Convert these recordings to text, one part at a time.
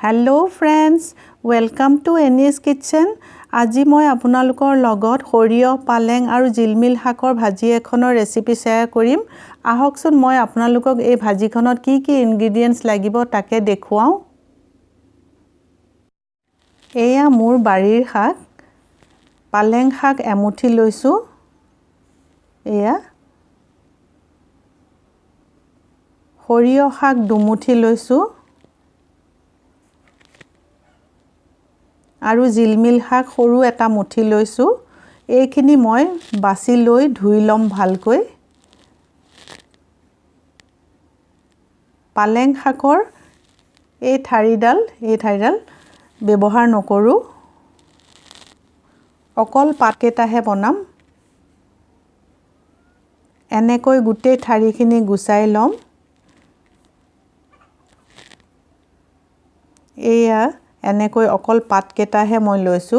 Hello friends, welcome to Annie's Kitchen. আজি মই আপোনালোকৰ লগত সৰিয়হ, পালেং আৰু জিলমিল শাকৰ ভাজি এখনৰ ৰেচিপি শ্বেয়াৰ কৰিম। আহকচোন মই আপোনালোকক এই ভাজিখনত কি ইনগ্ৰেডিয়েন্টছ লাগিব তাকে দেখুৱাও। এয়া মোৰ বাৰীৰ শাক। পালেং শাক এমুঠি লৈছো। এয়া সৰিয়হ শাক দুমুঠি লৈছো। আৰু জিলমিল শাক সৰু এটা মুঠি লৈছো। এইখিনি মই বাছি লৈ ধুই লম ভালকৈ। পালেং শাকৰ এই ঠাৰিডাল ব্যৱহাৰ নকৰো। অকল পাতকেইটাহে বনাম। এনেকৈ গোটেই ঠাৰিখিনি গুচাই লম। এয়া এনেকৈ অকল পাতকেইটাহে মই লৈছো।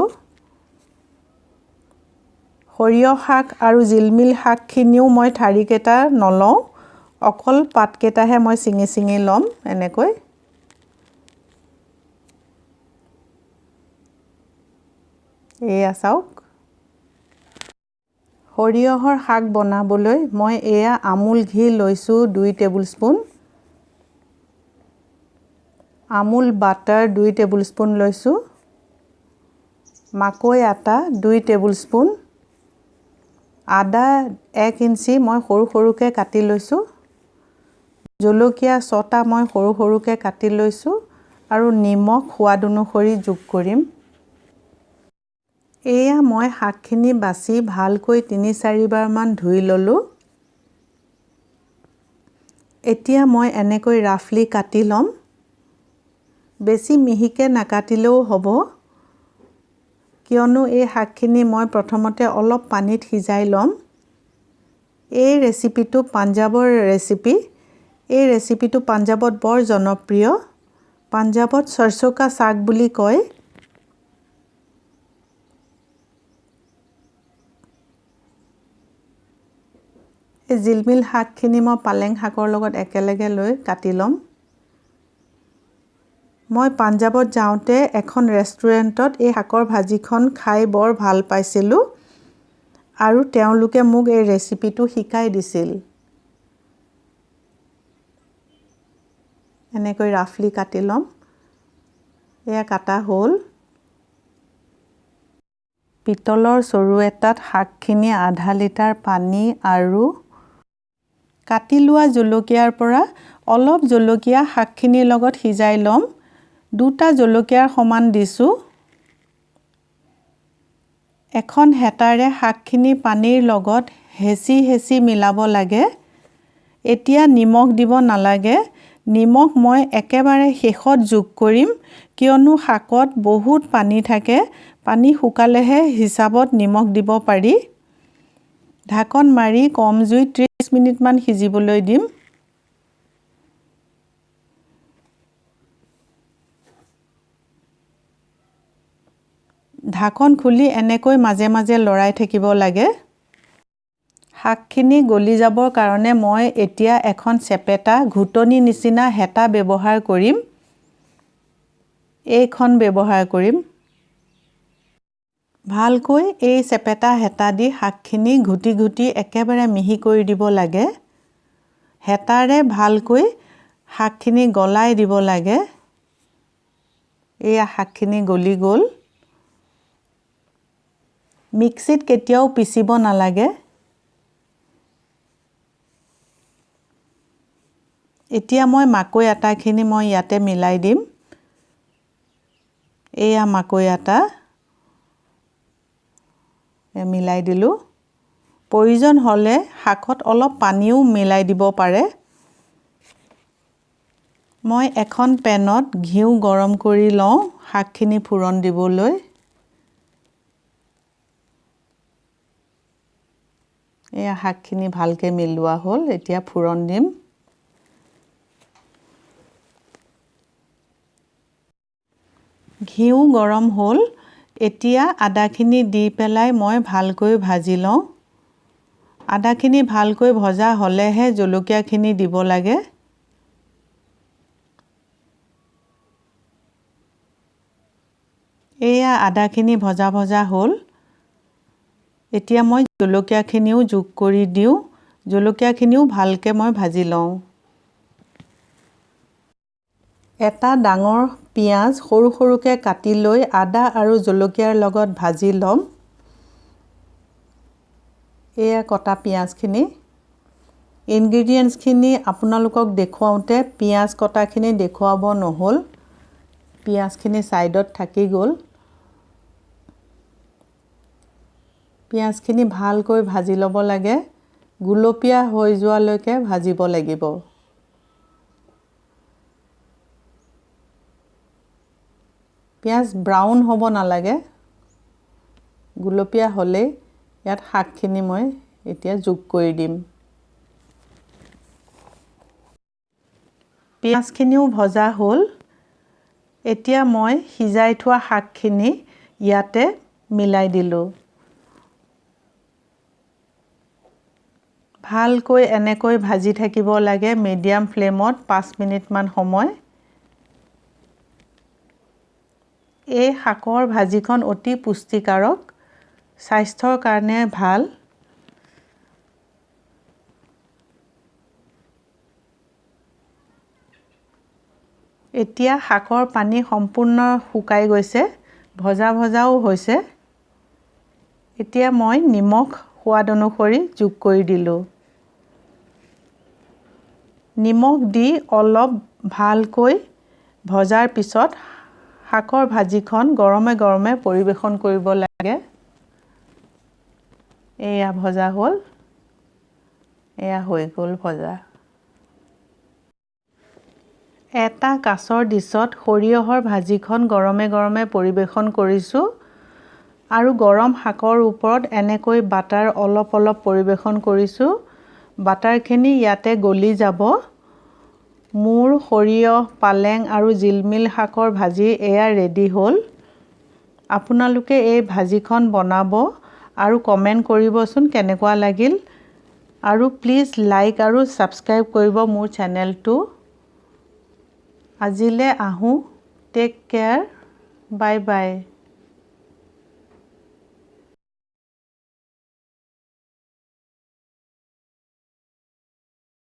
সৰিয়হ শাক আৰু জিলমিল শাকখিনিও মই ঠাৰিকেইটা নলওঁ। অকল পাতকেইটাহে মই চিঙি লম এনেকৈ। এয়া চাওক। সৰিয়হৰ শাক বনাবলৈ মই এয়া আমুল ঘি লৈছো 2 টেবুলস্পুন। আমুল বাটাৰ 2 টেবুলস্পুন লৈছো। মাকৈ আটা 2 টেবুলস্পুন। আদা 1 ইঞ্চি মই সৰুকৈ কাটি লৈছো। জলকীয়া 6টা মই সৰুকৈ কাটি লৈছো আৰু নিমখ সোৱাদ অনুসৰি যোগ কৰিম। এয়া মই শাকখিনি বাছি ভালকৈ 3-4 বাৰ মান ধুই ললো। এতিয়া মই এনেকৈ ৰাফলি কাটি লম। বেছি মিহিকে নাকাটিলেও হ'ব। কিয়নো এই শাকখিনি মই প্ৰথমতে অলপ পানীত সিজাই লম। এই ৰেচিপিটো পাঞ্জাবৰ ৰেচিপি। এই ৰেচিপিটো পাঞ্জাবত বৰ জনপ্ৰিয়। পাঞ্জাবত সৰসোं का साग বুলি কয়। এই জিলমিল শাকখিনি মই পালেং শাকৰ লগত একেলগে লৈ কাটি লম। মই পাঞ্জাবত যাওঁতে এখন ৰেষ্টুৰেণ্টত এই শাকৰ ভাজিখন খাই বৰ ভাল পাইছিলো আৰু তেওঁলোকে মোক এই ৰেচিপিটো শিকাই দিছিল। এনেকৈ ৰাফলি কাটি লম। এয়া কাটা হ'ল। পিতলৰ চৰু এটাত শাকখিনি আধা লিটাৰ পানী আৰু কাটি লোৱা জলকীয়াৰ পৰা অলপ জলকীয়া শাকখিনিৰ লগত সিজাই লম। 2টা জলকীয়াৰ সমান দিছো। এখন হেতাৰে শাকখিনি পানীৰ লগত হেচি মিলাব লাগে। এতিয়া নিমখ দিব নালাগে। নিমখ মই একেবাৰে শেষত যোগ কৰিম কিয়নো শাকত বহুত পানী থাকে। পানী শুকালেহে হিচাপত নিমখ দিব পাৰি। ঢাকন মাৰি কম জুইত 30 মিনিট মান সিজিবলৈ দিম। ঢাকন খুলি এনেকৈ মাজে মাজে লৰাই থাকিব লাগে। শাকখিনি গলি যাবৰ কাৰণে মই এতিয়া এখন চেপেটা ঘুটনি নিচিনা হেতা ব্যৱহাৰ কৰিম। এইখন ব্যৱহাৰ কৰিম। ভালকৈ এই চেপেটা হেতা দি শাকখিনি ঘুটি একেবাৰে মিহি কৰি দিব লাগে। হেতাৰে ভালকৈ শাকখিনি গলাই দিব লাগে। এয়া শাকখিনি গলি গ'ল। মিক্সিত কেতিয়াও পিচিব নালাগে। এতিয়া মই মাকৈ আটাখিনি মই ইয়াতে মিলাই দিম। এয়া মাকৈ আটা মিলাই দিলো। প্ৰয়োজন হ'লে শাকত অলপ পানীও মিলাই দিব পাৰে। মই এখন পেনত ঘিউ গৰম কৰি লওঁ শাকখিনি ফুৰণ দিবলৈ। এয়া শাকখিনি ভালকৈ মিলোৱা হ'ল। এতিয়া ফুৰণ দিম। ঘিউ গৰম হ'ল। এতিয়া আদাখিনি দি পেলাই মই ভালকৈ ভাজি লওঁ। আদাখিনি ভালকৈ ভজা হ'লেহে জলকীয়াখিনি দিব লাগে। এয়া আদাখিনি ভজা ভজা হ'ল। এতিয়া মই জলকীয়াখিনিও যোগ কৰি দিওঁ। জলকীয়াখিনিও ভালকৈ মই ভাজি লওঁ। এটা ডাঙৰ পিঁয়াজ সৰু সৰুকৈ কাটি লৈ আদা আৰু জলকীয়াৰ লগত ভাজি ল'ম। এয়া কটা পিঁয়াজখিনি। ইনগ্ৰিডিয়েণ্টছখিনি আপোনালোকক দেখুৱাওঁতে পিঁয়াজ কটাখিনি দেখুৱাব নহ'ল। পিঁয়াজখিনি ছাইডত থাকি গ'ল। পিঁয়াজখিনি ভালকৈ ভাজি ল'ব লাগে। গুলপীয়া হৈ যোৱালৈকে ভাজিব লাগিব। পিঁয়াজ ব্ৰাউন হ'ব নালাগে। গুলপীয়া হ'লেই ইয়াত শাকখিনি মই এতিয়া যোগ কৰি দিম। পিঁয়াজখিনিও ভজা হ'ল। এতিয়া মই সিজাই থোৱা শাকখিনি ইয়াতে মিলাই দিলোঁ। ভালকৈ এনেকৈ ভাজি থাকিব লাগে মিডিয়াম ফ্লেমত 5 মিনিটমান সময়। এই শাকৰ ভাজিখন অতি পুষ্টিকাৰক, স্বাস্থ্যৰ কাৰণে ভাল। এতিয়া শাকৰ পানী সম্পূৰ্ণ শুকাই গৈছে, ভজা ভজাও হৈছে। এতিয়া মই নিমখ সোৱাদ অনুসৰি যোগ কৰি দিলোঁ। নিমখ দি অলপ ভালকৈ ভজাৰ পিছত শাকৰ ভাজিখন গৰমে গৰমে পৰিৱেশন কৰিব লাগে। এয়া ভজা হ'ল। এয়া হৈ গ'ল ভজা। এটা কাঁচৰ ডিছত সৰিয়হৰ ভাজিখন গৰমে গৰমে পৰিৱেশন কৰিছোঁ আৰু গৰম শাকৰ ওপৰত এনেকৈ বাটাৰ অলপ অলপ পৰিৱেশন কৰিছোঁ। বাটাৰখিনি ইয়াতে গলি যাব। মোৰ সৰিয়হ, পালেং আৰু জিলমিল শাকৰ ভাজি এয়া ৰেডি হ'ল। আপোনালোকে এই ভাজিখন বনাব আৰু কমেণ্ট কৰিবচোন কেনেকুৱা লাগিল। আৰু প্লিজ লাইক আৰু ছাবস্ক্ৰাইব কৰিব মোৰ চেনেলটো। আজিলৈ আহোঁ। Take care. বাই বাই।